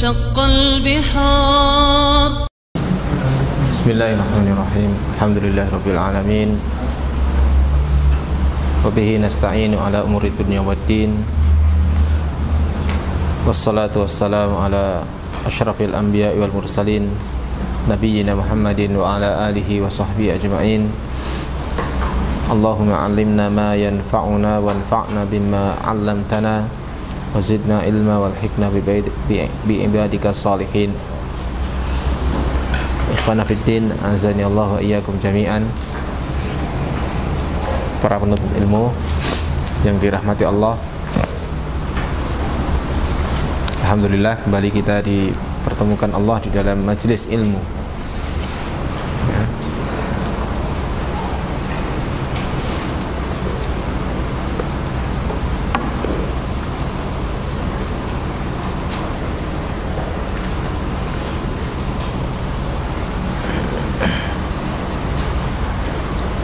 وانشق البحار. بسم الله الرحمن الرحيم. الحمد لله رب العالمين وبه نستعين على أمور الدنيا والدين والصلاة والسلام على أشرف الأنبياء والمرسلين نبينا محمد وعلى آله وصحبه أجمعين. اللهم علمنا ما ينفعنا وانفعنا بما علمتنا وزدنا علما والحكمة بعبادك الصالحين. Ikhwana fiddin, azani Allah wa iyyakum jami'an. Para penuntut ilmu yang dirahmati Allah, alhamdulillah kembali kita dipertemukan Allah di dalam majelis ilmu.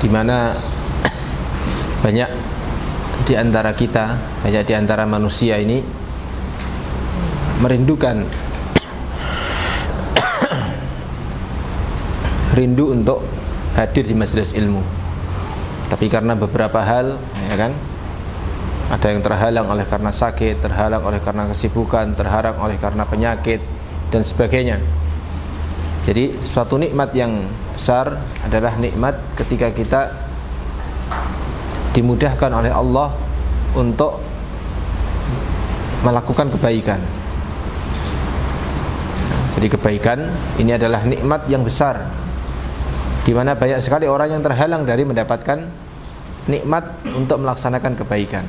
Di mana banyak di antara kita, banyak di antara manusia ini merindukan rindu untuk hadir di majelis ilmu. Tapi karena beberapa hal, ya kan, ada yang terhalang oleh karena sakit, terhalang oleh karena kesibukan, terhalang oleh karena penyakit dan sebagainya. Jadi suatu nikmat yang besar adalah nikmat ketika kita dimudahkan oleh Allah untuk melakukan kebaikan. Jadi kebaikan ini adalah nikmat yang besar, di mana banyak sekali orang yang terhalang dari mendapatkan nikmat untuk melaksanakan kebaikan.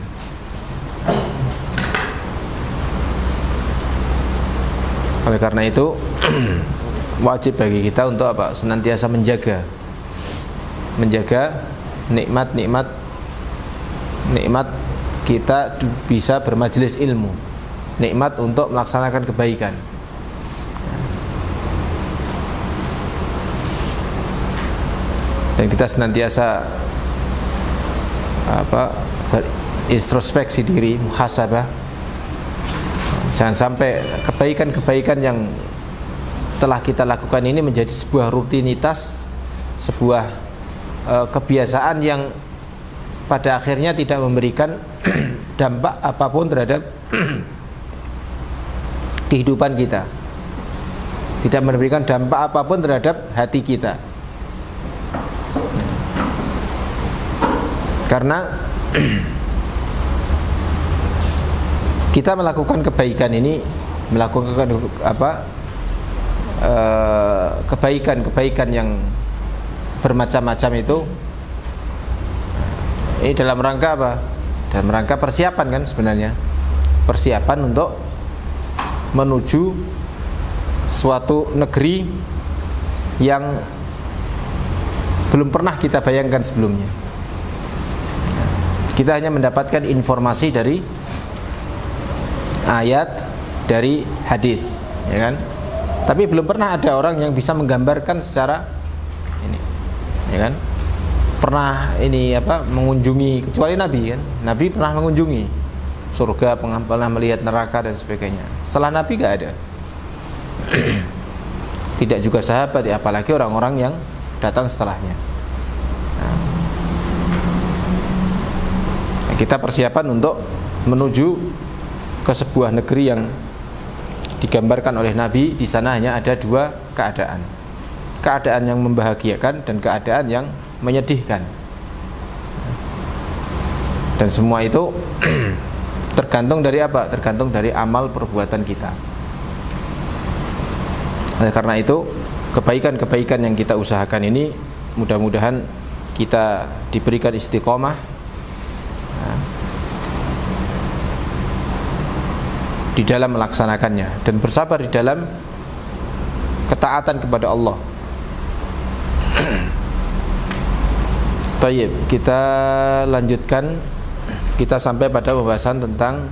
Oleh karena itu wajib bagi kita untuk apa? Senantiasa menjaga nikmat kita bisa bermajelis ilmu, nikmat untuk melaksanakan kebaikan. Dan kita senantiasa introspeksi diri, muhasabah. Jangan sampai kebaikan-kebaikan yang telah kita lakukan ini menjadi sebuah rutinitas, sebuah kebiasaan yang pada akhirnya tidak memberikan dampak apapun terhadap kehidupan kita, tidak memberikan dampak apapun terhadap hati kita. Karena kita melakukan kebaikan ini, melakukan kebaikan yang bermacam-macam itu, ini dalam rangka apa? Dalam rangka persiapan kan sebenarnya. Persiapan untuk menuju suatu negeri yang belum pernah kita bayangkan sebelumnya. Kita hanya mendapatkan informasi dari ayat, dari hadis, ya kan? Tapi belum pernah ada orang yang bisa menggambarkan secara ini, ya kan? Pernah mengunjungi, kecuali Nabi kan? Nabi pernah mengunjungi surga, pernah melihat neraka dan sebagainya. Setelah Nabi gak ada. Tidak juga sahabat, ya, apalagi orang-orang yang datang setelahnya. Nah, kita persiapan untuk menuju ke sebuah negeri yang digambarkan oleh Nabi. Di sana hanya ada dua keadaan yang membahagiakan dan keadaan yang menyedihkan. Dan semua itu tergantung dari apa? Tergantung dari amal perbuatan kita. Oleh karena itu, kebaikan-kebaikan yang kita usahakan ini mudah-mudahan kita diberikan istiqomah di dalam melaksanakannya dan bersabar di dalam ketaatan kepada Allah. Tayyib, kita lanjutkan. Kita sampai pada pembahasan tentang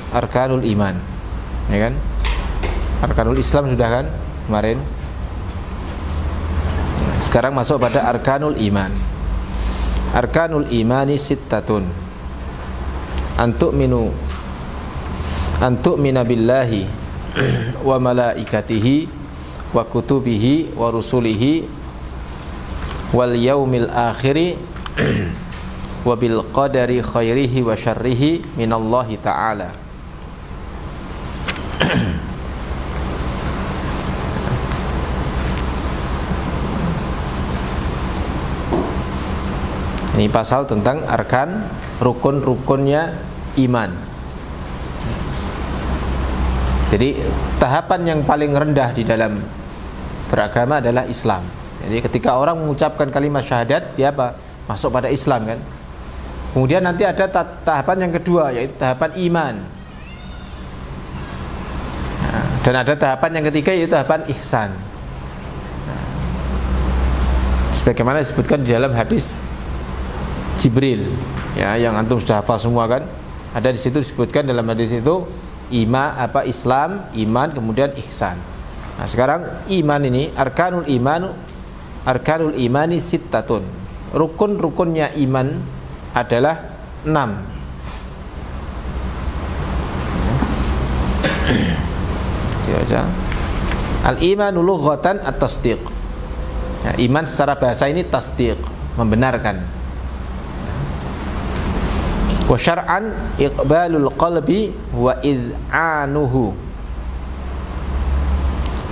arkanul iman, ya kan? Arkanul Islam sudah kan kemarin. Sekarang masuk pada arkanul iman. Arkanul imani sittatun. Antu'mina billahi wa malaikatihi wa kutubihi wa rusulihi wal yaumil akhiri wa bil qadari khairihi wa syarrihi minallahi ta'ala. Ini pasal tentang arkan, rukun-rukunnya iman. Jadi tahapan yang paling rendah di dalam beragama adalah Islam. Jadi ketika orang mengucapkan kalimat syahadat, dia apa? Masuk pada Islam kan. Kemudian nanti ada tahapan yang kedua, yaitu tahapan iman. Dan ada tahapan yang ketiga, yaitu tahapan ihsan. Sebagaimana disebutkan di dalam hadis Jibril, ya, yang antum sudah hafal semua kan. Ada di situ disebutkan dalam hadis itu Islam, iman, kemudian ihsan. Nah, sekarang iman ini arkanul imani sittatun. Rukun-rukunnya iman adalah 6. Al-imanu lughatan at-tasdiq. Ya, iman secara bahasa ini tasdiq, membenarkan. Wa syar'an iqbalul qalbi wa id'anuhu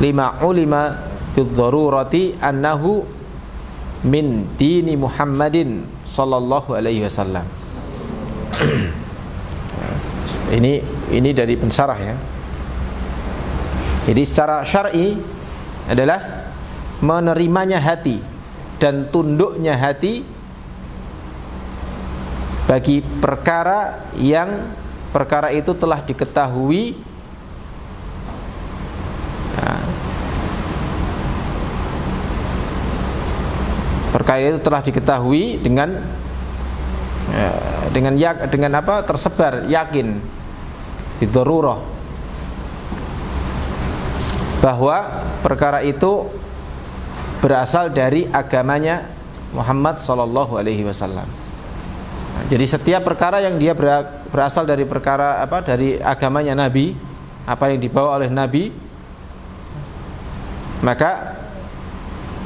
lima ulima bidh-dharurati annahu min dini Muhammadin sallallahu alaihi wasallam. Ini dari pensarah ya. Jadi secara syar'i adalah menerimanya hati dan tunduknya hati bagi perkara yang perkara itu telah diketahui perkara itu telah diketahui dengan apa? Tersebar, yakin, bidzarurah, bahwa perkara itu berasal dari agamanya Muhammad sallallahu alaihi wasallam. Jadi setiap perkara yang dia berasal dari perkara apa, dari agamanya Nabi, apa yang dibawa oleh Nabi, maka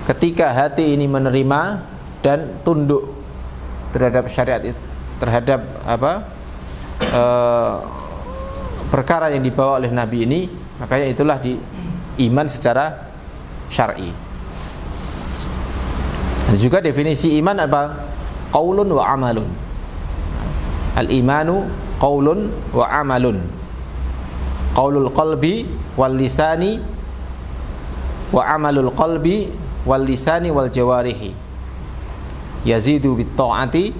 ketika hati ini menerima dan tunduk terhadap syariat itu, terhadap apa, perkara yang dibawa oleh Nabi ini, makanya itulah iman secara syar'i. Dan juga definisi iman apa? Qaulun wa amalun. Al-imanu qaulun wa amalun. Qaulul qalbi wal lisani wa amalul qalbi wal lisani wal jawarihi. Yazidu bit ta'ati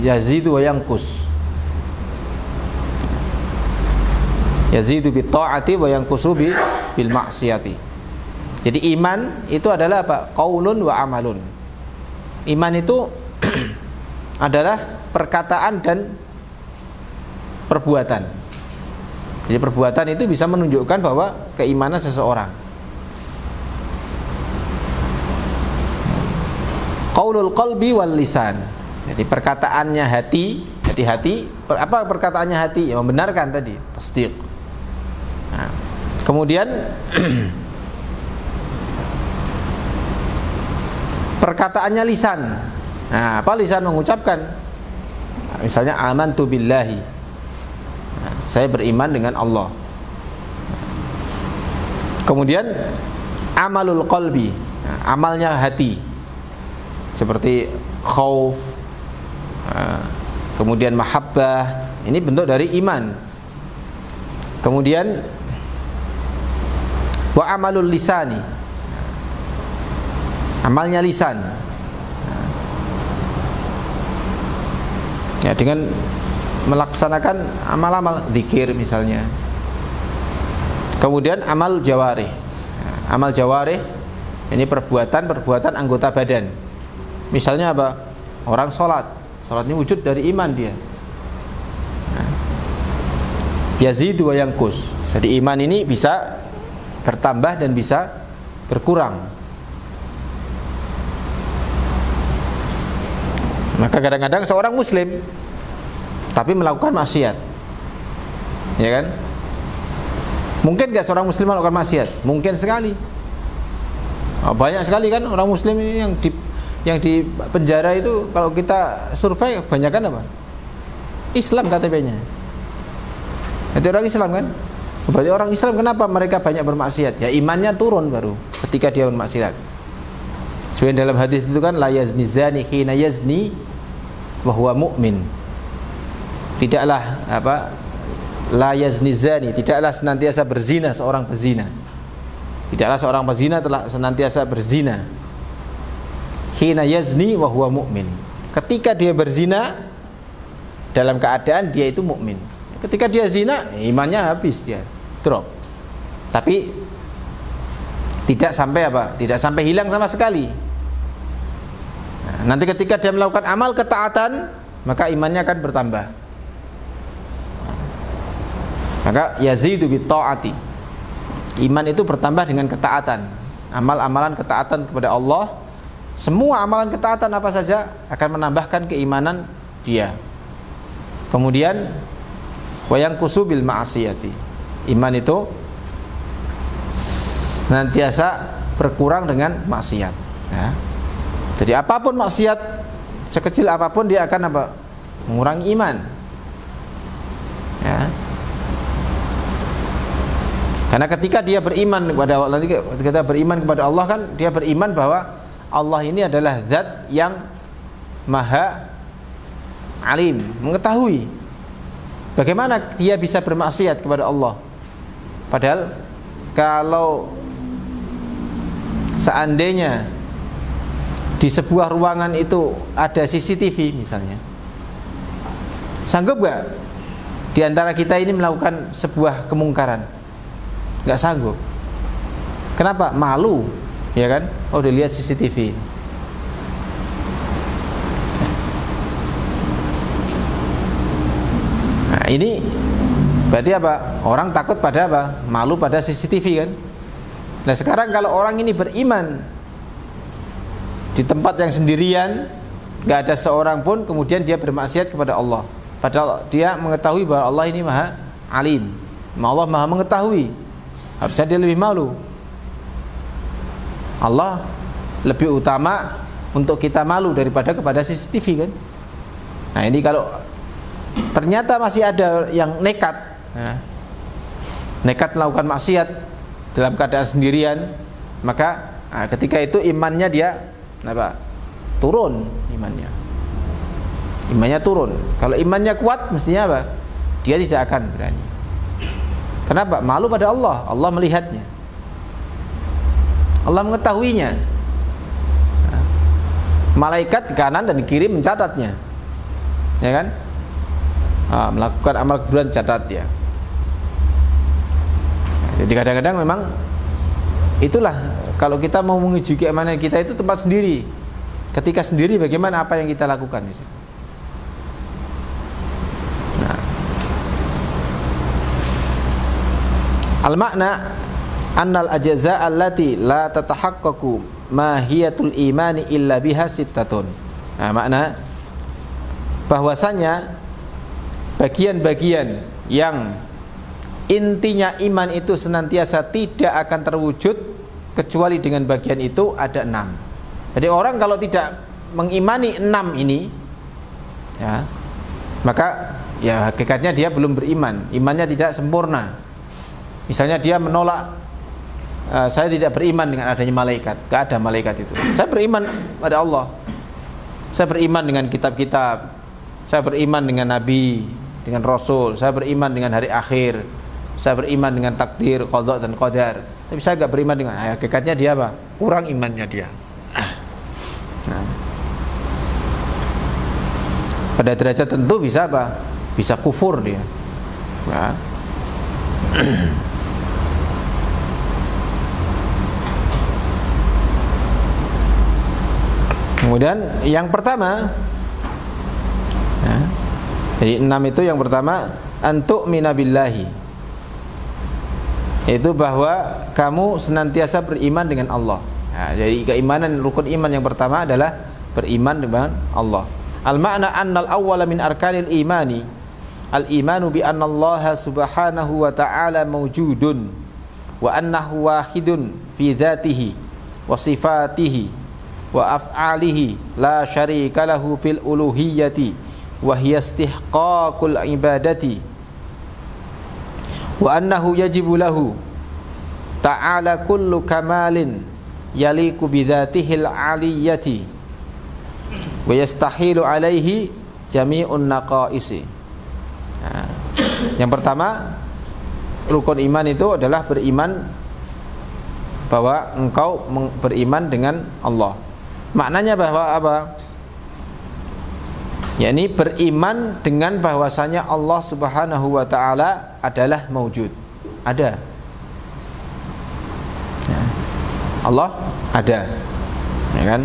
yazidu wa yanqus. Yazidu bit ta'ati wa yanqusu bil ma'siyati. Jadi iman itu adalah apa? Qaulun wa amalun. Iman itu adalah perkataan dan perbuatan. Jadi perbuatan itu bisa menunjukkan bahwa keimanan seseorang. Qaulul qalbi wal lisan. Jadi perkataannya hati. Jadi hati, apa perkataannya hati? Ya, membenarkan tadi, tasdiq. Nah, kemudian perkataannya lisan. Nah, apa lisan mengucapkan? Misalnya amantu billahi. Nah, saya beriman dengan Allah. Kemudian amalul qalbi. Nah, amalnya hati. Seperti khauf, kemudian mahabbah. Ini bentuk dari iman. Kemudian wa amalul lisani. Amalnya lisan. Ya, dengan melaksanakan amal-amal zikir misalnya. Kemudian amal jawarih. Amal jawarih ini perbuatan anggota badan. Misalnya apa? Orang sholat. Sholat ini wujud dari iman dia. Yazidu wa yanqus. Jadi iman ini bisa bertambah dan bisa berkurang. Maka kadang-kadang seorang muslim tapi melakukan maksiat, ya kan? Mungkin nggak seorang muslim melakukan maksiat? Mungkin sekali. Banyak sekali kan orang muslim ini yang di penjara itu, kalau kita survei kebanyakan apa? Islam KTP-nya. Itu orang Islam kan? Banyak orang Islam, kenapa mereka banyak bermaksiat? Ya imannya turun baru ketika dia bermaksiat. Sebenarnya dalam hadis itu kan, la yazni zani hina yazni wa huwa mu'min. Tidaklah la yazni zani, tidaklah senantiasa berzina seorang pezina. Tidaklah seorang pezina telah senantiasa berzina. Hina yazni wa huwa mu'min. Ketika dia berzina dalam keadaan dia itu mukmin. Ketika dia zina, imannya habis, dia drop. Tapi tidak sampai tidak sampai hilang sama sekali. Nah, nanti ketika dia melakukan amal ketaatan, maka imannya akan bertambah. Maka yazidu bi ta'ati. Iman itu bertambah dengan ketaatan. Amal-amalan ketaatan kepada Allah, semua amalan ketaatan apa saja akan menambahkan keimanan dia. Kemudian wayang kusubil ma'asiyati. Iman itu senantiasa berkurang dengan maksiat. Ya. Jadi apapun maksiat, sekecil apapun dia akan mengurangi iman. Ya. Karena ketika dia beriman kepada Allah, ketika beriman kepada Allah kan, dia beriman bahwa Allah ini adalah zat yang maha alim, mengetahui. Bagaimana dia bisa bermaksiat kepada Allah? Padahal kalau seandainya di sebuah ruangan itu ada CCTV misalnya, sanggup gak di antara kita ini melakukan sebuah kemungkaran? Gak sanggup. Kenapa? Malu, ya kan? Oh, dilihat CCTV. Nah, ini berarti apa? Orang takut pada apa? Malu pada CCTV kan? Nah, sekarang kalau orang ini beriman di tempat yang sendirian, gak ada seorang pun, kemudian dia bermaksiat kepada Allah, padahal dia mengetahui bahwa Allah ini maha alim, Allah maha mengetahui, harusnya dia lebih malu. Allah lebih utama untuk kita malu daripada kepada CCTV kan? Nah, ini kalau ternyata masih ada yang nekat, nekat melakukan maksiat dalam keadaan sendirian, maka ketika itu imannya dia turun, imannya turun. Kalau imannya kuat, mestinya apa? Dia tidak akan berani. Kenapa? Malu pada Allah. Allah melihatnya, Allah mengetahuinya. Malaikat kanan dan kiri mencatatnya, ya kan? Melakukan amal keburukan, catat dia. Jadi kadang-kadang memang itulah, kalau kita mau menuju keimanan kita itu tempat sendiri. Ketika sendiri, bagaimana apa yang kita lakukan di situ? Al-makna annal ajza' allati la tatahaqqaqu mahiyatul imani illa biha sittatun. Nah, makna bahwasanya bagian-bagian yang intinya iman itu senantiasa tidak akan terwujud kecuali dengan bagian itu ada 6. Jadi orang kalau tidak mengimani 6 ini, ya, maka ya hakikatnya dia belum beriman, imannya tidak sempurna. Misalnya dia menolak, saya tidak beriman dengan adanya malaikat, gak ada malaikat itu. Saya beriman pada Allah, saya beriman dengan kitab-kitab, saya beriman dengan Nabi, dengan Rasul, saya beriman dengan hari akhir, saya beriman dengan takdir, qada dan qadar. Tapi saya gak beriman dengan, hakikatnya dia apa? Kurang imannya dia. Nah, pada derajat tentu bisa apa? Bisa kufur dia. Nah. Kemudian yang pertama, ya, jadi 6 itu yang pertama, antuk minabillahi, yaitu bahwa kamu senantiasa beriman dengan Allah. Nah, jadi keimanan, rukun iman yang pertama adalah beriman dengan Allah. Al-makna annal awwala min arkanil imani al-imanu bi anna Allah subhanahu wa ta'ala mawjudun wa annahu wahidun fi dzatihi wa sifatihi wa af'alihi la syarika lahu fil uluhiyyati wa hiya istihqaqul ibadati wa annahu yajibu lahu ta'ala kullu kamalin yaliku bidzatihil aliyyati wa yastahilu alaihi jami'un naqaisi. Nah, yang pertama, rukun iman itu adalah beriman bahwa engkau beriman dengan Allah. Maknanya bahwa apa? Yakni beriman dengan bahwasanya Allah Subhanahu wa ta'ala adalah maujud, ada. Ya. Allah ada, ya kan?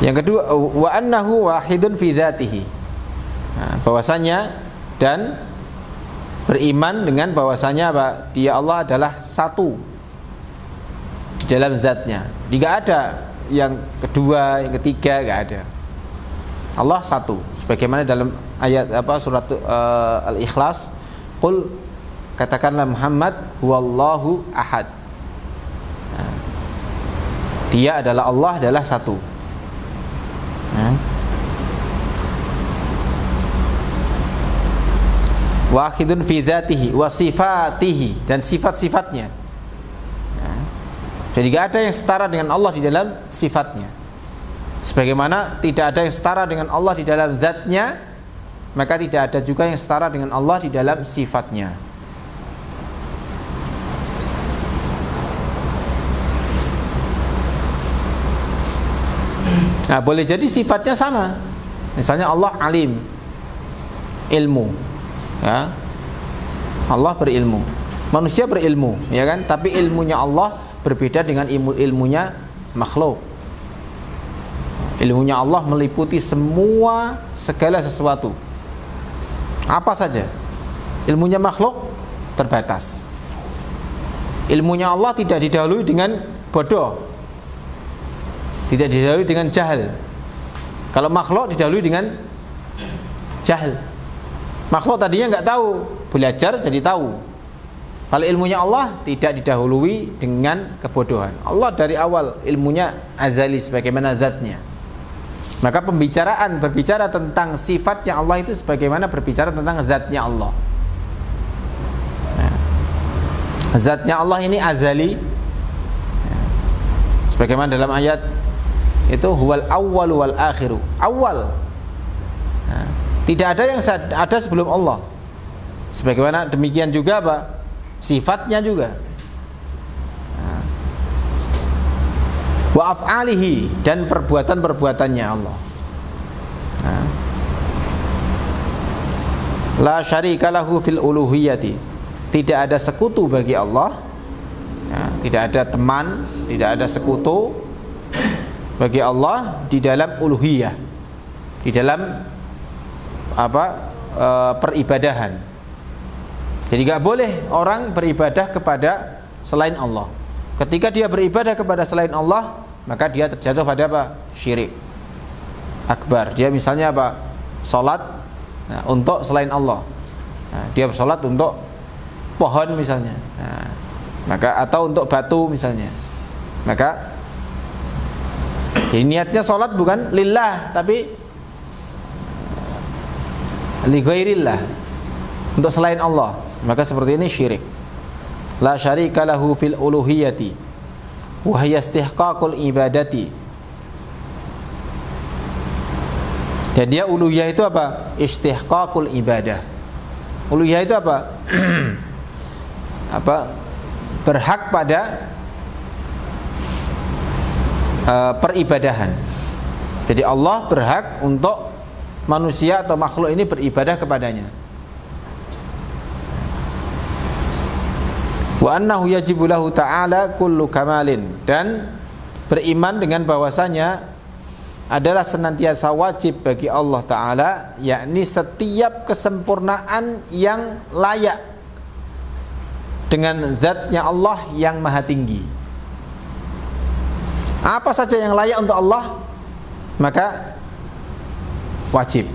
Yang kedua, wa annahu wahidun fi dzatihi. Nah, bahwasanya dan beriman dengan bahwasanya apa? Dia Allah adalah satu di dalam zatnya. Tidak ada yang kedua, yang ketiga, enggak ada. Allah satu. Sebagaimana dalam ayat surat Al-Ikhlas, qul, katakanlah Muhammad, huwallahu ahad. Nah, dia adalah Allah, adalah satu. Wahidun fi dzatihi wa sifatihi, dan sifat-sifatnya. Jadi tidak ada yang setara dengan Allah di dalam sifatnya. Sebagaimana tidak ada yang setara dengan Allah di dalam zatnya, maka tidak ada juga yang setara dengan Allah di dalam sifatnya. Nah, boleh jadi sifatnya sama. Misalnya Allah alim, ilmu, ya. Allah berilmu, manusia berilmu, ya kan? Tapi ilmunya Allah berbeda dengan ilmunya makhluk. Ilmunya Allah meliputi segala sesuatu. Apa saja. Ilmunya makhluk terbatas. Ilmunya Allah tidak didahului dengan bodoh, tidak didahului dengan jahil. Kalau makhluk didahului dengan jahil. Makhluk tadinya nggak tahu, belajar jadi tahu. Kalau ilmunya Allah tidak didahului dengan kebodohan. Allah dari awal ilmunya azali sebagaimana zatnya. Maka berbicara tentang sifatnya Allah itu sebagaimana berbicara tentang zatnya Allah. Nah, zatnya Allah ini azali. Sebagaimana dalam ayat itu huwal awwal wal akhiru. Awal. Nah, tidak ada yang ada sebelum Allah. Sebagaimana demikian juga apa? Sifatnya juga. Nah, wa af'alihi, dan perbuatan-perbuatannya Allah. Nah, la syarika lahu fil uluhiyyati. Tidak ada sekutu bagi Allah. Nah, tidak ada teman, tidak ada sekutu bagi Allah di dalam uluhiyah, di dalam peribadahan. Jadi gak boleh orang beribadah kepada selain Allah. Ketika dia beribadah kepada selain Allah, maka dia terjatuh pada apa? Syirik akbar. Dia misalnya apa? Salat untuk selain Allah. Nah, dia bersalat untuk pohon misalnya. Nah, maka atau untuk batu misalnya. Maka jadi niatnya sholat bukan lillah, tapi li ghairillah, untuk selain Allah. Maka seperti ini syirik. La syarika lahu fil uluhiyyati wa hiya istihqaqul ibadati. Dan dia uluhiyah itu apa? Istihqaqul ibadah. Uluhiyah itu apa? Berhak pada peribadahan. Jadi Allah berhak untuk manusia atau makhluk ini beribadah kepadanya. Wa annahu yajibu lahu ta'ala kullu kamalin, dan beriman dengan bahwasanya adalah senantiasa wajib bagi Allah Ta'ala, yakni setiap kesempurnaan yang layak dengan zatnya Allah yang maha tinggi. Apa saja yang layak untuk Allah maka wajib.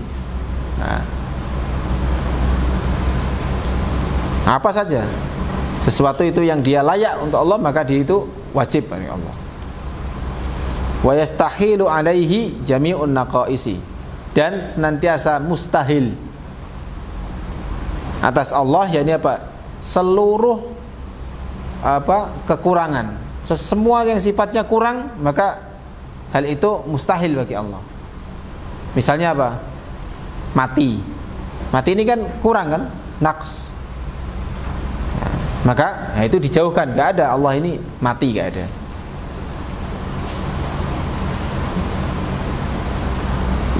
Apa saja sesuatu itu yang dia layak untuk Allah maka dia itu wajib bagi Allah. Wa yastahilu alaihi jami'un naqaisi, dan senantiasa mustahil atas Allah, yakni apa? Seluruh kekurangan. Semua yang sifatnya kurang maka hal itu mustahil bagi Allah. Misalnya apa? Mati. Mati ini kan kurang kan? Naqs. Maka itu dijauhkan, enggak ada Allah ini mati, enggak ada.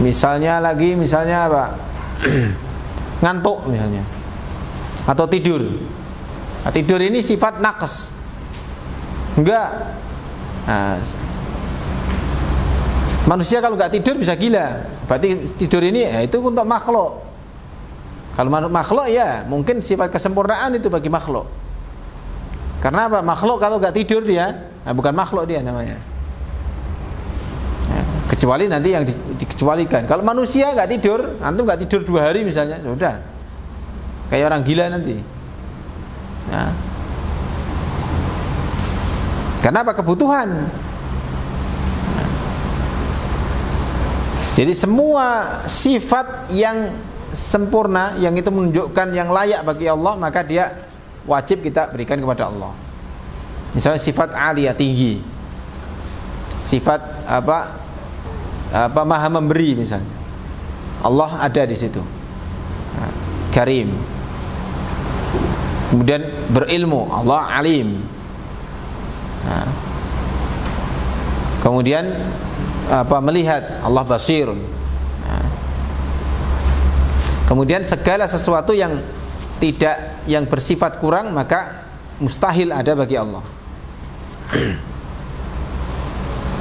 Misalnya apa? Ngantuk misalnya. Atau tidur. Nah, tidur ini sifat naqs. Enggak. Manusia kalau enggak tidur bisa gila. Berarti tidur ini itu untuk makhluk. Kalau makhluk ya mungkin sifat kesempurnaan itu bagi makhluk. Karena apa? Makhluk kalau enggak tidur dia, bukan makhluk dia namanya. Kecuali nanti yang dikecualikan. Kalau manusia enggak tidur, antum enggak tidur 2 hari misalnya, sudah. Kayak orang gila nanti. Ya. Karena apa? Kebutuhan. Jadi semua sifat yang sempurna, yang itu menunjukkan yang layak bagi Allah, maka dia wajib kita berikan kepada Allah. Misalnya sifat aliyah, tinggi. Sifat maha memberi misalnya. Allah ada di situ. Karim. Kemudian berilmu, Allah alim. Kemudian melihat, Allah basir. Kemudian segala sesuatu yang bersifat kurang maka mustahil ada bagi Allah.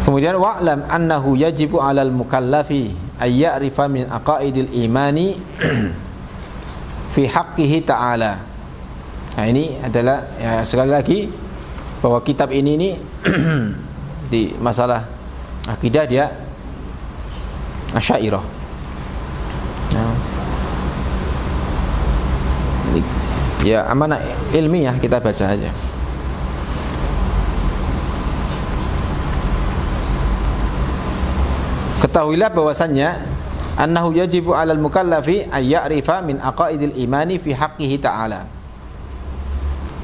Kemudian wa'lam annahu yajibu 'alal mukallafi ay ya'rifa min aqaidil imani fi haqqihi ta'ala. Nah, ini adalah ya, sekali lagi bahwa kitab ini di masalah akidah dia Asy'ariyah. Nah, ya amanah ilmiah kita baca aja. Ketahuilah bahwasannya annahu yajibu 'alal mukallafi ay ya'rifa min aqaidil imani fi haqqihi ta'ala.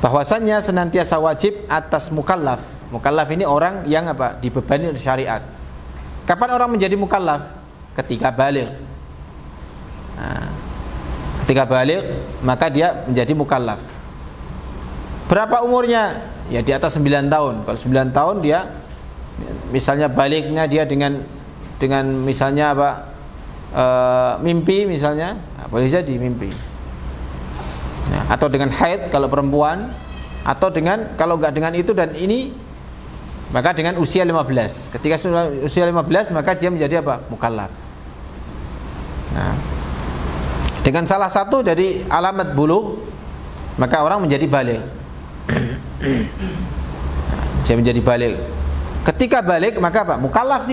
Bahwasannya senantiasa wajib atas mukallaf. Mukallaf ini orang yang dibebani oleh syariat. Kapan orang menjadi mukallaf? Ketika baligh. Nah, ketika baligh maka dia menjadi mukallaf. Berapa umurnya? Ya di atas 9 tahun. Kalau 9 tahun dia misalnya balighnya dia dengan misalnya mimpi misalnya, boleh jadi mimpi. Nah, atau dengan haid kalau perempuan, atau kalau enggak dengan itu dan ini maka dengan usia 15. Ketika usia 15 maka dia menjadi mukallaf. Nah, dengan salah satu dari alamat bulugh maka orang menjadi baligh. Dia menjadi baligh. Ketika baligh maka mukallaf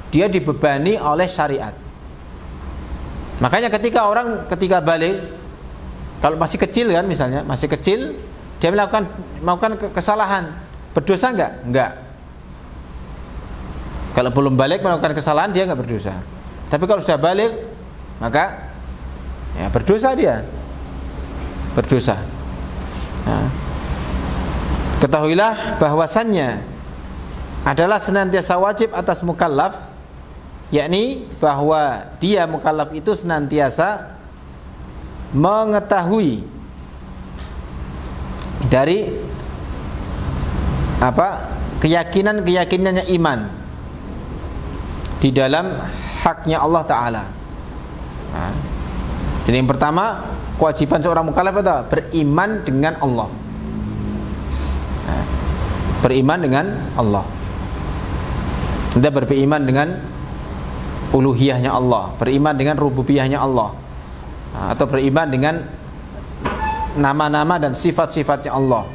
dia dibebani oleh syariat. Makanya ketika baligh, kalau masih kecil kan misalnya, masih kecil dia melakukan kesalahan, berdosa enggak? Enggak. Kalau belum baligh melakukan kesalahan dia enggak berdosa. Tapi kalau sudah baligh maka ya berdosa dia. Berdosa. Nah, ketahuilah bahwasannya adalah senantiasa wajib atas mukallaf, yakni bahwa dia mukallaf itu senantiasa mengetahui dari keyakinannya iman di dalam haknya Allah Ta'ala. Nah, jadi yang pertama kewajiban seorang mukallaf adalah beriman dengan Allah. Nah, beriman dengan Allah. Kita beriman dengan uluhiyahnya Allah, beriman dengan rububiyahnya Allah, atau beriman dengan nama-nama dan sifat-sifatnya Allah.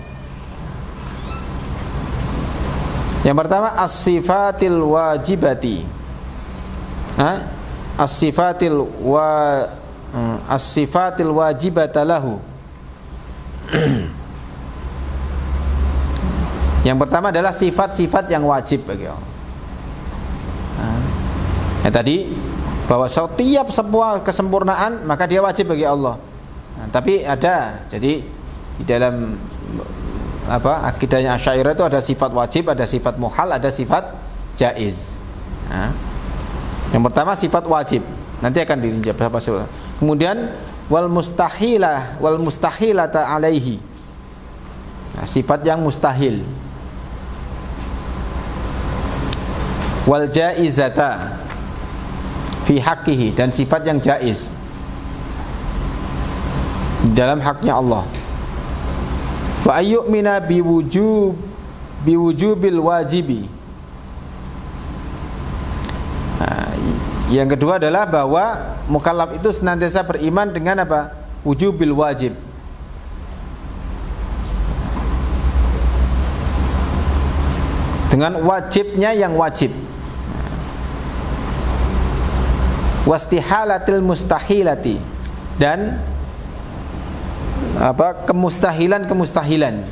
Yang pertama as-sifatil wajibati. As-sifatil wajibata lahu. Yang pertama adalah sifat-sifat yang wajib bagi Allah. Tadi bahwa setiap sebuah kesempurnaan maka dia wajib bagi Allah. Tapi ada, jadi di dalam akidahnya Asy'ariyah itu ada sifat wajib, ada sifat muhal, ada sifat jaiz. Yang pertama sifat wajib, nanti akan dirinci berapa sifat. Kemudian wal mustahilata alaihi. Sifat yang mustahil. Wal jaizata fi haqqihi, dan sifat yang jaiz dalam haknya Allah. Wa ayyumina biwujubil wajibi. Yang kedua adalah bahwa mukallaf itu senantiasa beriman dengan apa? Wujubil wajib. Dengan wajibnya yang wajib. Wastihalatil mustahilati, dan kemustahilan.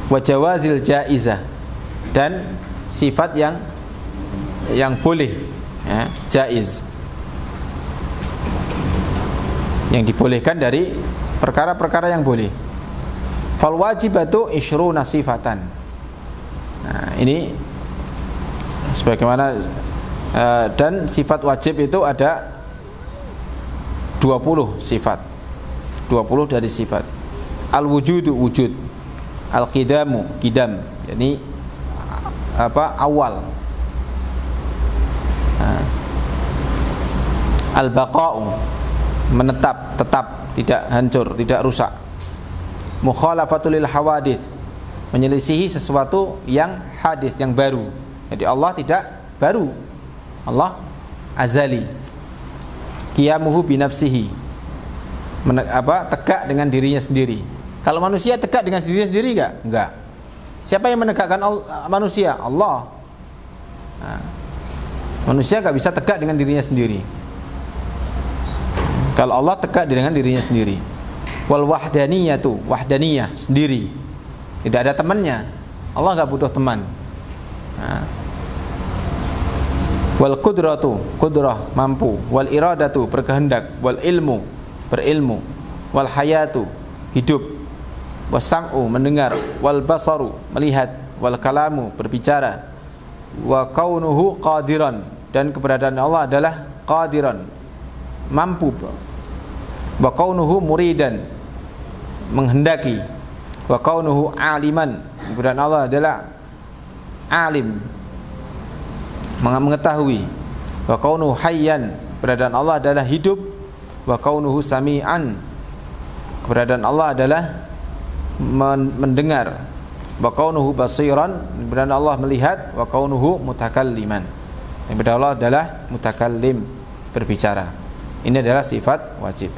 Wajawazil jaizah, dan sifat yang boleh, jaiz, yang dibolehkan dari perkara-perkara yang boleh. Fal wajibatu isyruna sifatan. Ini sebagaimana dan sifat wajib itu ada 20 sifat. 20 dari sifat. Al-wujudu wujud, al-qidamu qidam, yakni awal. Al-baqa'u menetap, tetap, tidak hancur, tidak rusak. Mukhalafatul lil hawadits, menyelisihi sesuatu yang hadis, yang baru. Jadi Allah tidak baru, Allah azali. Qiyamuhu binafsihi, tegak dengan dirinya sendiri. Kalau manusia tegak dengan dirinya sendiri enggak. Siapa yang menegakkan manusia? Allah. Manusia enggak bisa tegak dengan dirinya sendiri. Kalau Allah tegak dengan dirinya sendiri. Wal wahdaniyatu, wahdaniyah, sendiri, tidak ada temannya. Allah enggak butuh teman. Wal qudratu, qudrah, mampu. Wal iradatu, berkehendak. Wal ilmu, berilmu. Wal hayatu, hidup. Was sam'u, mendengar. Wal basaru, melihat. Wal kalamu, berbicara. Wa kaunuhu qadiran, dan keberadaan Allah adalah qadiran, mampu. Wa kaunuhu muridan, menghendaki. Wa kaunuhu aliman, keberadaan Allah adalah alim, mengetahui. Wa kaunuhu hayyan, keberadaan Allah adalah hidup. Wa kaunuhu sami'an, keberadaan Allah adalah mendengar. Wa kaunuhu basiran, keberadaan Allah melihat. Wa kaunuhu mutakalliman, keberadaan Allah adalah mutakallim, berbicara. Ini adalah sifat wajib.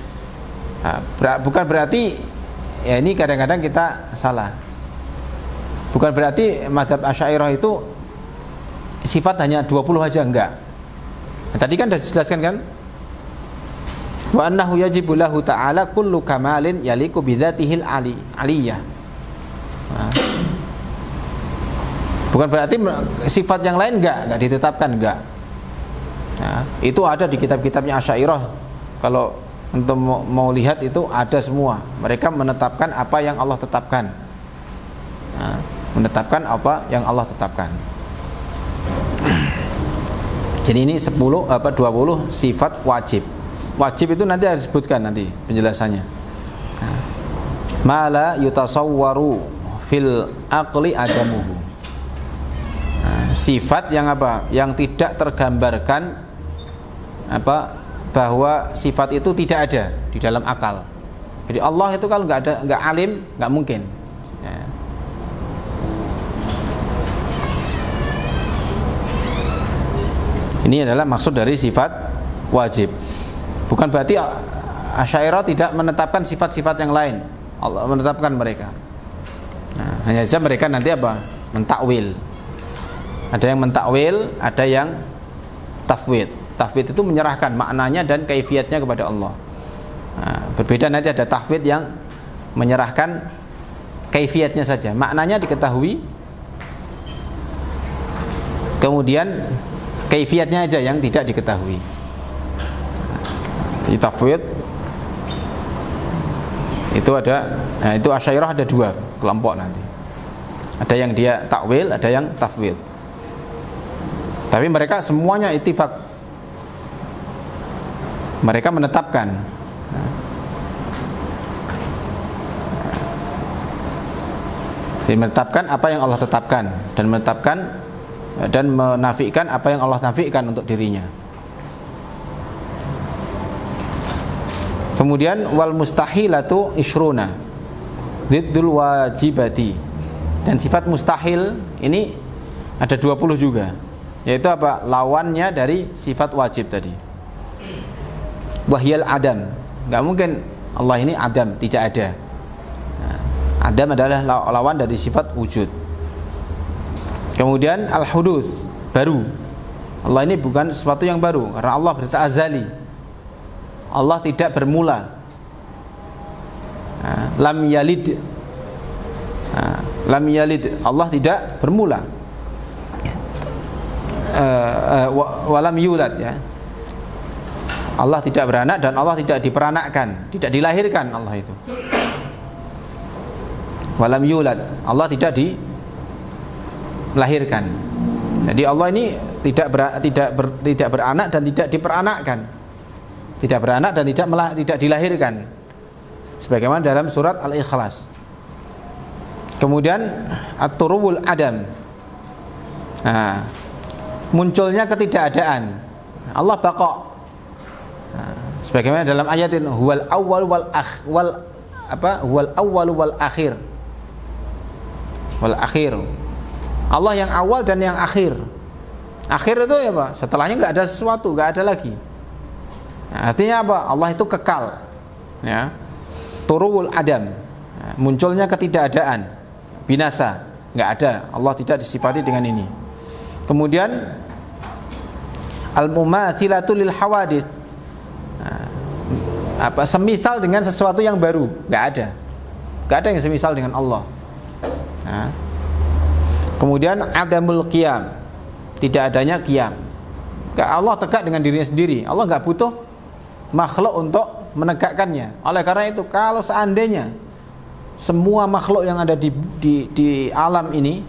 Bukan berarti ini kadang-kadang kita salah. Bukan berarti mazhab Asy'ariyah itu sifat hanya 20 aja, enggak. Tadi kan sudah dijelaskan kan? Wa annahu yajibu lahu ta'ala kullu kamalin yaliqu bidzatihil aliyah. Bukan berarti sifat yang lain enggak ditetapkan, enggak. Itu ada di kitab-kitabnya Asy'ariyah. Kalau untuk mau lihat itu ada semua. Mereka menetapkan apa yang Allah tetapkan. Menetapkan apa yang Allah tetapkan. Jadi ini 20 sifat wajib. Wajib itu nanti harus disebutkan nanti penjelasannya. Ma la yutasawwaru fil aqli adamuhu. Sifat yang apa? Yang tidak tergambarkan bahwa sifat itu tidak ada di dalam akal. Jadi Allah itu kalau enggak alim, enggak mungkin. Ini adalah maksud dari sifat wajib. Bukan berarti Asy'ariyah tidak menetapkan sifat-sifat yang lain. Allah menetapkan mereka. Hanya saja mereka nanti mentakwil. Ada yang mentakwil, ada yang tafwid. Tafwid itu menyerahkan maknanya dan kaifiatnya kepada Allah. Nah, berbeda nanti ada tafwid yang menyerahkan kaifiatnya saja, maknanya diketahui, kemudian kaifiatnya aja yang tidak diketahui. Di tafwid itu ada, nah itu Asy'ariyah ada dua kelompok nanti. Ada yang dia takwil, ada yang tafwid. Tapi mereka semuanya ittifaq. Mereka menetapkan menetapkan apa yang Allah tetapkan dan menetapkan dan menafikan apa yang Allah nafikan untuk dirinya. Kemudian wal mustahilatu ishruna ziddul wajibati, dan sifat mustahil ini ada 20 juga, yaitu apa? Lawannya dari sifat wajib tadi. Wahyal adam, nggak mungkin Allah ini adam, tidak ada. Adam adalah lawan dari sifat wujud. Kemudian al-huduts, baru. Allah ini bukan sesuatu yang baru, karena Allah berarti azali. Allah tidak bermula. Lam yalid. Lam yalid, Allah tidak bermula. Walam yulad, ya. Allah tidak beranak dan Allah tidak diperanakkan, tidak dilahirkan Allah itu. Walam yulad, Allah tidak dilahirkan. Jadi Allah ini tidak beranak dan tidak diperanakkan, tidak beranak dan tidak dilahirkan, sebagaimana dalam surat Al-Ikhlas. Kemudian at-turubul adam, nah, munculnya ketidakadaan. Allah baqa, sebagaimana dalam ayat ini, huwal awwal wal awwal wal akhir. Wal akhir, Allah yang awal dan yang akhir. Akhir itu ya Pak, setelahnya nggak ada sesuatu, nggak ada lagi. Nah, artinya apa? Allah itu kekal, ya. Turul adam, munculnya ketidakadaan, binasa, nggak ada. Allah tidak disifati dengan ini. Kemudian al-mumathilatu lil hawadits, apa? Semisal dengan sesuatu yang baru, nggak ada. Nggak ada yang semisal dengan Allah. Nah. Kemudian adamul qiyam, tidak adanya qiyam. Allah tegak dengan dirinya sendiri. Allah nggak butuh makhluk untuk menegakkannya. Oleh karena itu, kalau seandainya semua makhluk yang ada di alam ini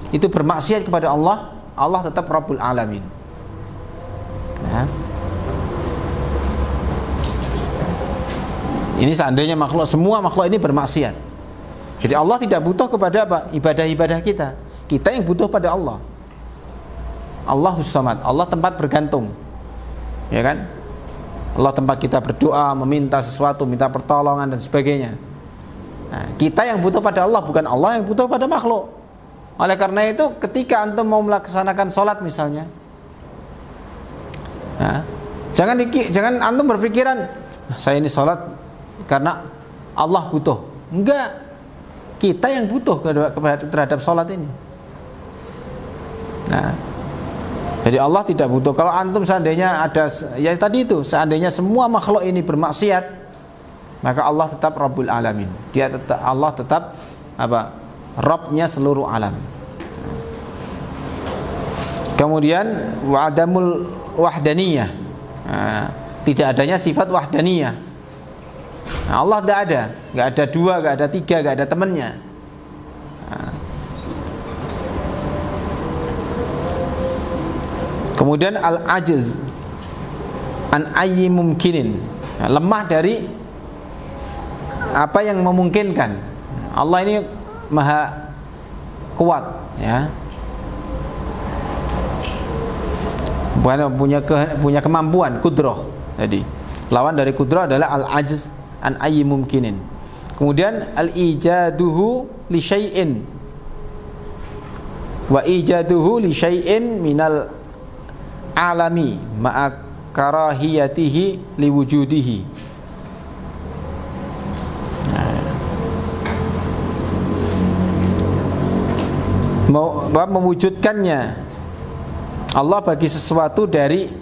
itu bermaksiat kepada Allah, Allah tetap Rabbul Alamin. Nah. Ini seandainya semua makhluk ini bermaksiat. Jadi Allah tidak butuh kepada apa? Ibadah-ibadah kita. Kita yang butuh pada Allah. Allahus Samad, Allah tempat bergantung. Ya kan? Allah tempat kita berdoa, meminta sesuatu, minta pertolongan dan sebagainya. Nah, kita yang butuh pada Allah, bukan Allah yang butuh pada makhluk. Oleh karena itu, ketika antum mau melaksanakan sholat misalnya, nah, jangan antum berpikiran, saya ini sholat karena Allah butuh. Enggak. Kita yang butuh terhadap sholat ini. Nah, jadi Allah tidak butuh. Kalau antum seandainya ada, ya tadi itu, seandainya semua makhluk ini bermaksiat, maka Allah tetap Rabbul Alamin. Allah tetap apa? Rabbnya seluruh alam. Kemudian wa'adamul wahdaniyah, nah, tidak adanya sifat wahdaniyah. Nah, Allah tidak ada, nggak ada dua, nggak ada tiga, nggak ada temannya. Nah. Kemudian al-ajiz an ayyi mumkinin, nah, lemah dari apa yang memungkinkan. Allah ini maha kuat, ya. Punya kemampuan, kudrah. Jadi lawan dari kudrah adalah al-ajiz an ayyi mumkinin. Kemudian al-ijaduhu li syai'in wa ijaduhu li syai'in minal alami ma'a karahiyatihi li wujudihi. mewujudkannya Allah bagi sesuatu dari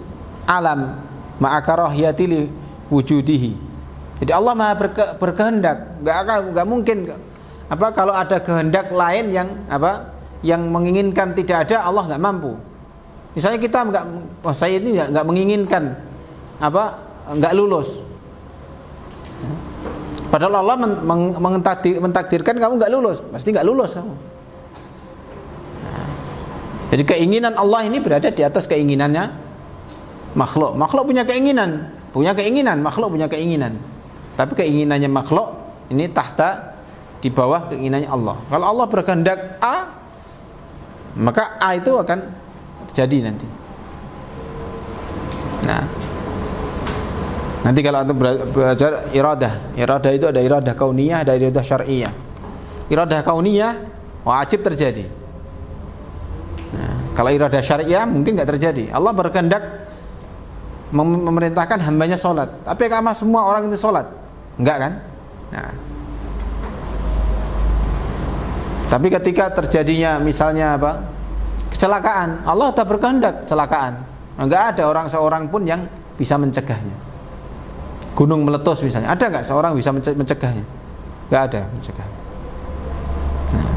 alam ma'akarahiyati li wujudihi. Jadi Allah Maha berkehendak, enggak mungkin kalau ada kehendak lain yang menginginkan tidak ada, Allah enggak mampu. Misalnya kita saya ini enggak menginginkan enggak lulus. Padahal Allah mentakdirkan kamu enggak lulus, pasti enggak lulus kamu. Jadi keinginan Allah ini berada di atas keinginannya makhluk. Makhluk punya keinginan, makhluk punya keinginan. Tapi keinginannya makhluk ini di bawah keinginannya Allah. Kalau Allah berkehendak A, maka A itu akan terjadi nanti. Nah, nanti kalau antum belajar iradah itu ada iradah kauniyah, ada iradah syar'iyah. Iradah kauniyah wajib terjadi. Nah, kalau iradah syar'iyah mungkin enggak terjadi. Allah berkehendak memerintahkan hambanya sholat, tapi apakah semua orang itu sholat? Enggak kan? Nah, tapi ketika terjadinya misalnya kecelakaan, Allah tak berkehendak kecelakaan, enggak ada seorang pun yang bisa mencegahnya. Gunung meletus misalnya, ada enggak seorang bisa mencegahnya? Enggak ada mencegahnya. Nah.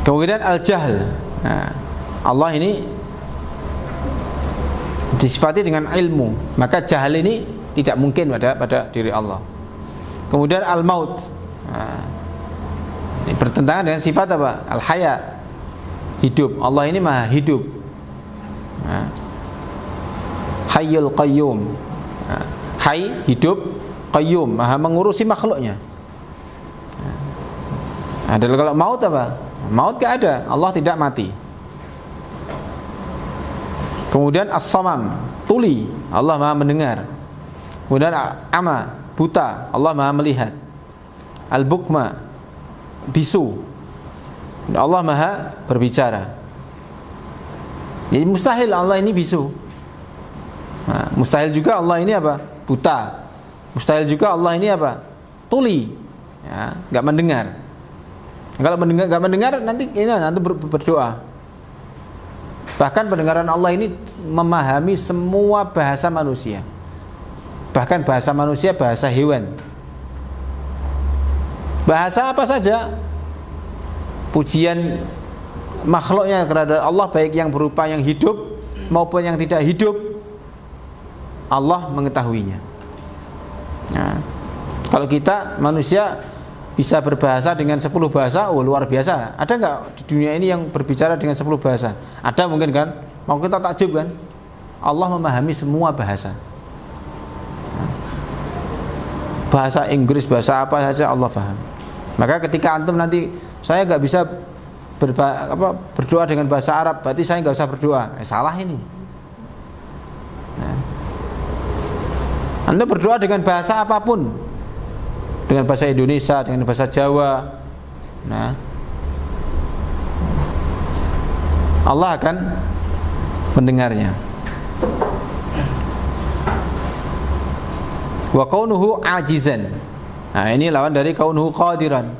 Kemudian al-jahl. Nah, Allah ini disifati dengan ilmu, maka jahal ini tidak mungkin pada diri Allah. Kemudian al-maut. Nah, ini bertentangan dengan sifat al-hayat, hidup. Allah ini maha hidup. Nah, hayyul qayyum. Nah, hayy hidup, qayyum maha mengurusi makhluknya. Nah, kalau maut maut gak ada, Allah tidak mati. Kemudian as-samam, tuli, Allah maha mendengar. Kemudian ama, buta, Allah maha melihat. Al-bukma, bisu, Allah maha berbicara. Jadi mustahil Allah ini bisu. Nah, mustahil juga Allah ini buta. Mustahil juga Allah ini tuli, ya, gak mendengar. Kalau gak mendengar nanti berdoa. Bahkan pendengaran Allah ini memahami semua bahasa manusia. Bahkan bahasa manusia, bahasa hewan. Bahasa apa saja, pujian makhluknya kepada Allah, baik yang berupa yang hidup maupun yang tidak hidup, Allah mengetahuinya. Nah, kalau kita manusia bisa berbahasa dengan 10 bahasa, luar biasa. Ada enggak di dunia ini yang berbicara dengan 10 bahasa? Ada mungkin kan? Mau kita takjub kan? Allah memahami semua bahasa. Bahasa Inggris, bahasa apa saja Allah paham. Maka ketika antum nanti saya enggak bisa berdoa dengan bahasa Arab, berarti saya enggak usah berdoa. Salah ini. Nah, Anda berdoa dengan bahasa apapun, dengan bahasa Indonesia, dengan bahasa Jawa, nah, Allah akan mendengarnya. Wa kaunuhu ajizan. Nah, ini lawan dari kaunuhu qadiran.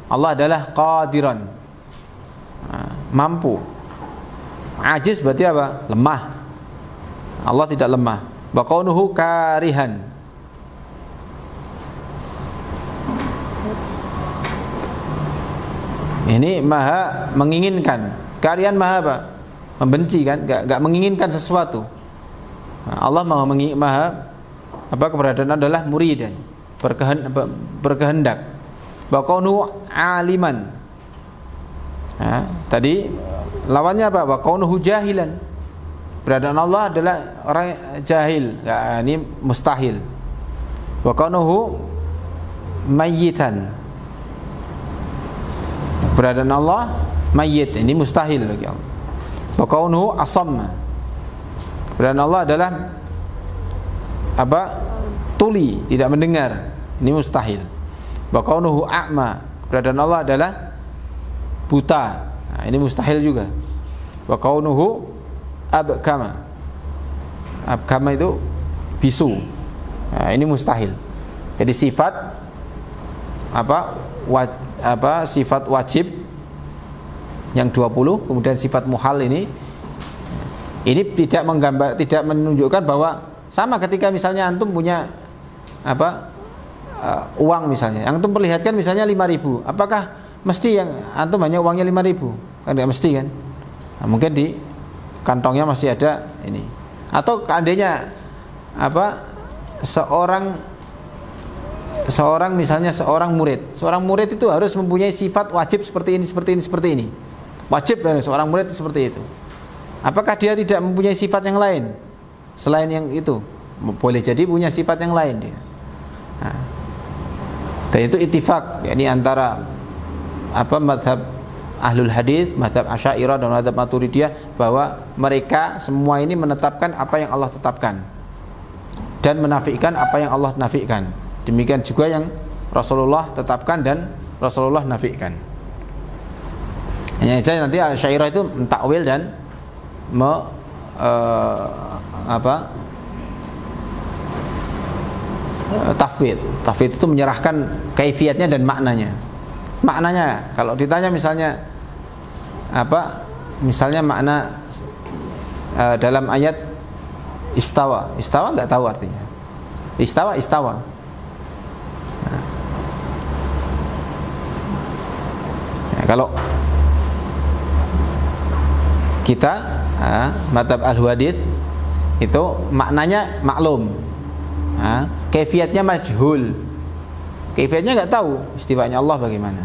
Allah adalah qadiran, nah, mampu. Ajiz berarti lemah. Allah tidak lemah. Wa kaunuhu karihan. Ini maha menginginkan. Karihan maha membenci kan? Gak menginginkan sesuatu. Allah maha keberadaan adalah muridan, berkehendak. Wa aliman. Nah, tadi lawannya wa kaunuhu jahilan. Keberadaan Allah adalah orang jahil. Ya, ini mustahil. Wa kaunuhu mayyitan. Keberadaan Allah mayyit, ini mustahil bagi Allah. Wa kaunuhu asamma. Keberadaan Allah adalah tuli, tidak mendengar, ini mustahil. Wa kaunuhu a'ma. Keberadaan Allah adalah buta. Nah, ini mustahil juga. Wa kaunuhu abkama. Abkama itu bisu. Nah, ini mustahil. Jadi sifat sifat wajib yang 20, kemudian sifat muhal ini tidak menunjukkan bahwa sama ketika misalnya antum punya uang misalnya, antum perlihatkan misalnya 5.000, apakah mesti yang antum hanya uangnya 5.000? Kan tidak mesti kan? Nah, mungkin di kantongnya masih ada ini. Atau seandainya seorang murid itu harus mempunyai sifat wajib seperti ini. Wajib seorang murid seperti itu. Apakah dia tidak mempunyai sifat yang lain selain yang itu? Boleh jadi punya sifat yang lain dia. Nah, dan itu ittifaq, yakni antara mazhab ahlul hadis, mazhab Asy'ariyah dan mazhab Maturidiyah, bahwa mereka semua ini menetapkan apa yang Allah tetapkan dan menafikan apa yang Allah nafikan. Demikian juga yang Rasulullah tetapkan dan Rasulullah nafikan. Hanya saja nanti Asy'ariyah itu mentakwil dan tafwid. Tafwid itu menyerahkan kaifiatnya dan maknanya. Maknanya kalau ditanya misalnya misalnya makna dalam ayat istawa nggak tahu artinya. Istawa. Nah. Ya, kalau kita mazhab al-hadits itu maknanya maklum, kaifiatnya majhul, kaifiatnya nggak tahu istiwanya Allah bagaimana.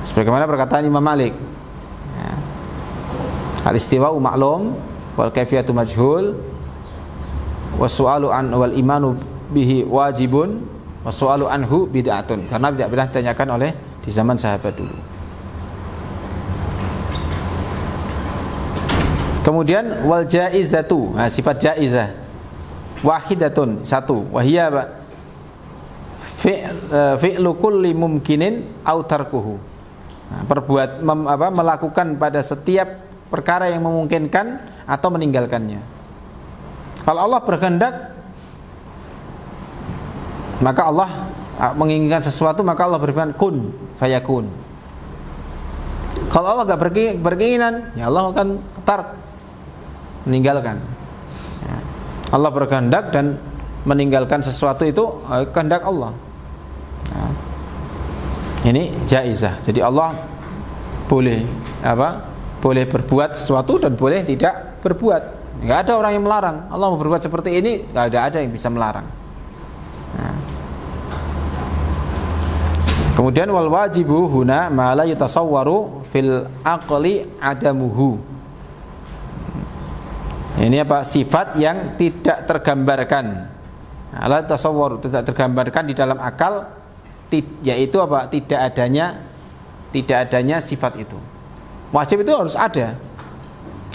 Sebagaimana perkataan Imam Malik, al-istiwa'u maklum wal kaifiyatu majhul was-su'alu an wal imanu bihi wajibun was-su'alu anhu bid'atun, karena tidak pernah ditanyakan oleh di zaman sahabat dulu. Kemudian wal jaizatu, sifat jaizah wahidatun, satu, wahiyya fi'lu kulli mumkinin au tarkuhu, melakukan pada setiap perkara yang memungkinkan atau meninggalkannya. Kalau Allah berkehendak, maka Allah menginginkan sesuatu, maka Allah berfirman kun fayakun. Kalau Allah enggak berkeinginan, ya Allah akan tark, meninggalkan. Allah berkehendak dan meninggalkan sesuatu itu kehendak Allah. Ini jaizah. Jadi Allah boleh boleh berbuat sesuatu dan boleh tidak berbuat. Enggak ada orang yang melarang. Allah mau berbuat seperti ini, enggak ada yang bisa melarang. Kemudian wal wajibu huna ma la yatasawwaru fil aqli adamuhu. Ini sifat yang tidak tergambarkan. La tasawwur, tidak tergambarkan di dalam akal, yaitu tidak adanya sifat itu. Wajib itu harus ada.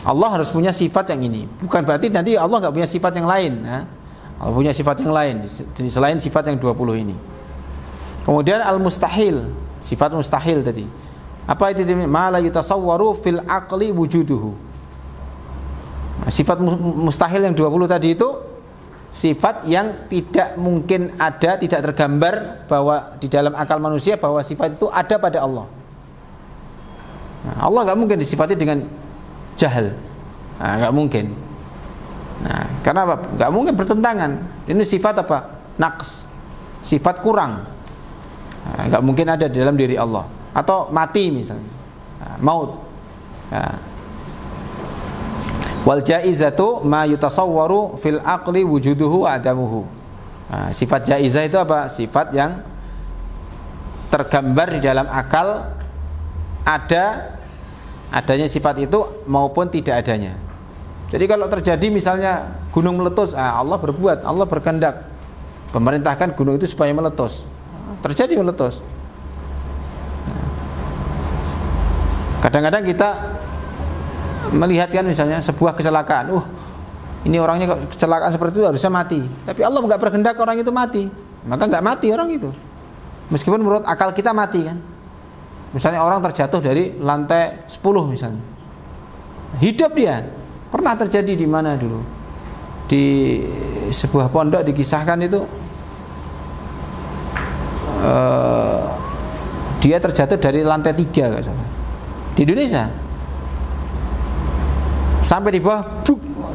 Allah harus punya sifat yang ini. Bukan berarti nanti Allah enggak punya sifat yang lain, Allah punya sifat yang lain selain sifat yang 20 ini. Kemudian al-mustahil, sifat mustahil tadi. Apa itu? Ma la yatasawwaru fil aqli wujuduhu. Sifat mustahil yang 20 tadi itu sifat yang tidak mungkin ada, tidak tergambar bahwa di dalam akal manusia bahwa sifat itu ada pada Allah. Allah nggak mungkin disifati dengan jahal, nggak mungkin. Karena apa? Nggak mungkin, bertentangan. Ini sifat naqs, sifat kurang. Nggak mungkin ada di dalam diri Allah. Atau mati misalnya, maut. Wal jaizatu ma yutasawwaru fil aqli wujuduhu wa adamuhu. Sifat jaizah itu sifat yang tergambar di dalam akal, adanya sifat itu maupun tidak adanya. Jadi kalau terjadi misalnya gunung meletus, Allah berbuat, Allah berkehendak pemerintahkan gunung itu supaya meletus, terjadi meletus. Kadang-kadang kita melihatkan misalnya sebuah kecelakaan, ini orangnya kecelakaan seperti itu harusnya mati, tapi Allah enggak berkehendak orang itu mati, maka enggak mati orang itu, meskipun menurut akal kita mati kan. Misalnya orang terjatuh dari lantai 10 misalnya, hidup dia. Pernah terjadi di mana dulu, di sebuah pondok dikisahkan itu dia terjatuh dari lantai 3 nggak salah di Indonesia, sampai di bawah,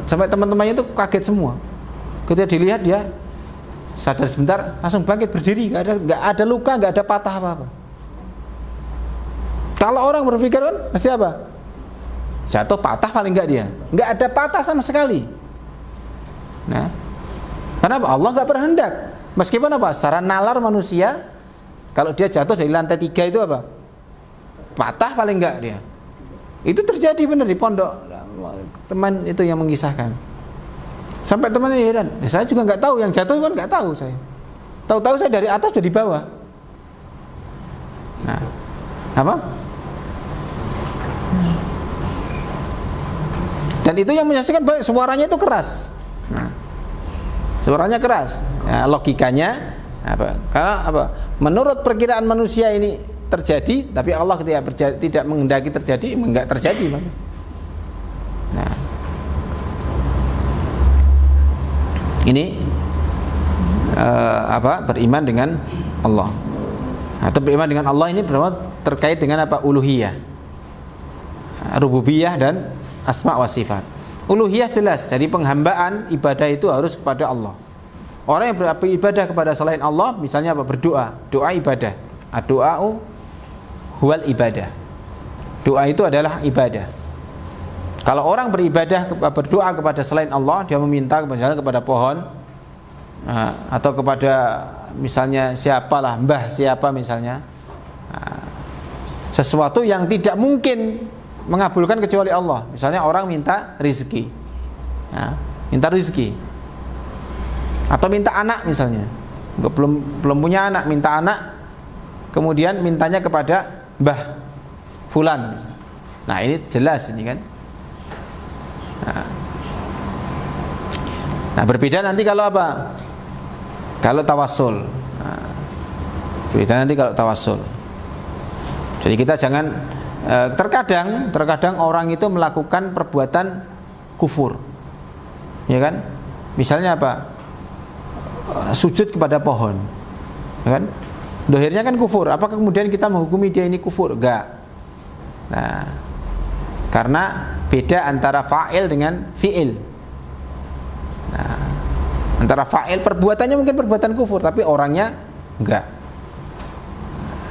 sampai teman-temannya itu kaget semua. Ketika dilihat dia sadar sebentar, langsung bangkit berdiri, nggak ada luka, nggak ada patah apa-apa. Kalau orang berpikir kan pasti apa? Jatuh patah paling nggak ada patah sama sekali. Nah, karena Allah nggak berkehendak. Meskipun apa? Secara nalar manusia, kalau dia jatuh dari lantai 3 itu apa? Patah paling nggak dia. Itu terjadi benar di pondok. Teman itu yang mengisahkan. Sampai temannya heran. Saya juga nggak tahu, yang jatuh kan nggak tahu saya. Tahu-tahu saya dari atas sudah di bawah. Nah, apa? Dan itu yang menyaksikan suaranya itu keras. Nah, suaranya keras. Nah, logikanya apa? Karena apa? Menurut perkiraan manusia ini terjadi, tapi Allah tidak menghendaki terjadi, enggak terjadi. Nah, ini beriman dengan Allah. Atau beriman dengan Allah ini terkait dengan apa? Uluhiyah, rububiyah dan asma wa sifat. Uluhiyah jelas, jadi penghambaan ibadah itu harus kepada Allah. Orang yang beribadah kepada selain Allah, misalnya apa? Berdoa, doa ibadah. Ad-du'a'u huwal ibadah. Doa itu adalah ibadah. Kalau orang berdoa kepada selain Allah, dia meminta misalnya kepada pohon, atau kepada misalnya siapalah, mbah siapa misalnya, sesuatu yang tidak mungkin mengabulkan kecuali Allah. Misalnya orang minta rizki, minta rizki, atau minta anak misalnya, belum punya anak, minta anak, kemudian mintanya kepada mbah fulan. Nah, ini jelas ini kan. Nah, berbeda nanti kalau apa? Kalau tawassul. Berbeda nanti kalau tawassul. Jadi kita jangan terkadang orang itu melakukan perbuatan kufur, ya kan? Misalnya apa? Sujud kepada pohon, ya kan? Dohirnya kan kufur. Apakah kemudian kita menghukumi dia ini kufur? Enggak. Nah, karena beda antara fa'il dengan fi'il. Nah, antara fa'il perbuatannya mungkin perbuatan kufur, tapi orangnya enggak.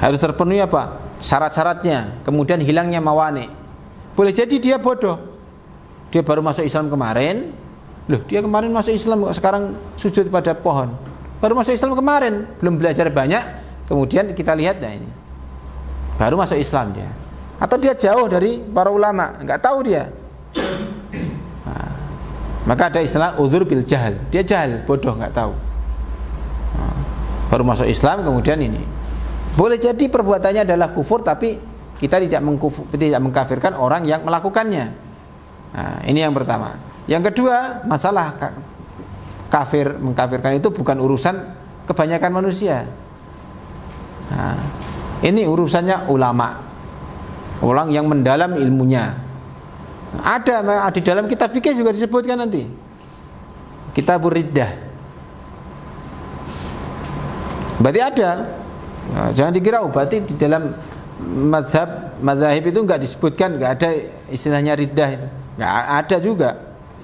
Harus terpenuhi apa? Syarat-syaratnya, kemudian hilangnya mawani. Boleh jadi dia bodoh, dia baru masuk Islam kemarin. Loh, dia kemarin masuk Islam kok sekarang sujud pada pohon? Baru masuk Islam kemarin, belum belajar banyak. Kemudian kita lihat, nah ini baru masuk Islam dia. Atau dia jauh dari para ulama, nggak tahu dia. Nah, maka ada istilah uzur bil jahal. Dia jahil, bodoh, nggak tahu. Nah, baru masuk Islam, kemudian ini. Boleh jadi perbuatannya adalah kufur, tapi kita tidak mengkafirkan orang yang melakukannya. Nah, ini yang pertama. Yang kedua, masalah mengkafirkan itu bukan urusan kebanyakan manusia. Nah, ini urusannya ulama, orang yang mendalam ilmunya. Ada di dalam kitab fikih juga disebutkan nanti, Kitabur Riddah. Berarti ada. Nah, jangan dikira berarti di dalam mazhab itu enggak disebutkan, enggak ada istilahnya riddah itu. Enggak ada juga.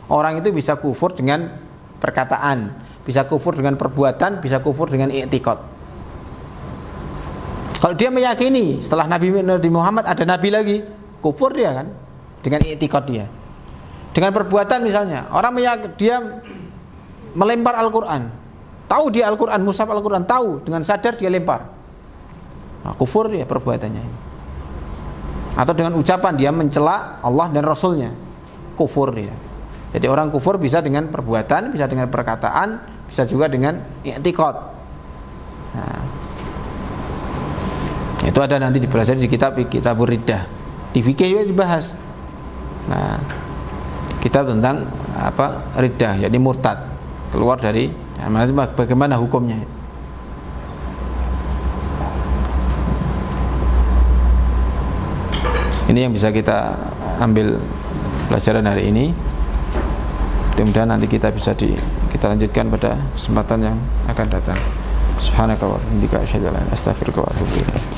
Orang itu bisa kufur dengan perkataan, bisa kufur dengan perbuatan, bisa kufur dengan i'tiqad. Kalau dia meyakini setelah Nabi Muhammad ada nabi lagi, kufur dia kan dengan i'tiqad dia. Dengan perbuatan misalnya, orang dia melempar Al-Qur'an. Tahu dia Al-Qur'an, mushaf Al-Qur'an, tahu, dengan sadar dia lempar. Nah, kufur dia perbuatannya ini. Atau dengan ucapan dia mencela Allah dan Rasulnya, kufur dia. Jadi orang kufur bisa dengan perbuatan, bisa dengan perkataan, bisa juga dengan i'tiqad. Nah, itu ada nanti dipelajari di Kitabur Riddah. Di fikih juga dibahas. Nah, kitab tentang apa? Riddah, yakni murtad, keluar dari nanti bagaimana hukumnya. Ini yang bisa kita ambil pelajaran hari ini. Mudah-mudahan nanti kita bisa kita lanjutkan pada kesempatan yang akan datang. Subhanaka wa bihamdika asyhadu an la ilaha illa anta astaghfiruka wa atubu ilaik.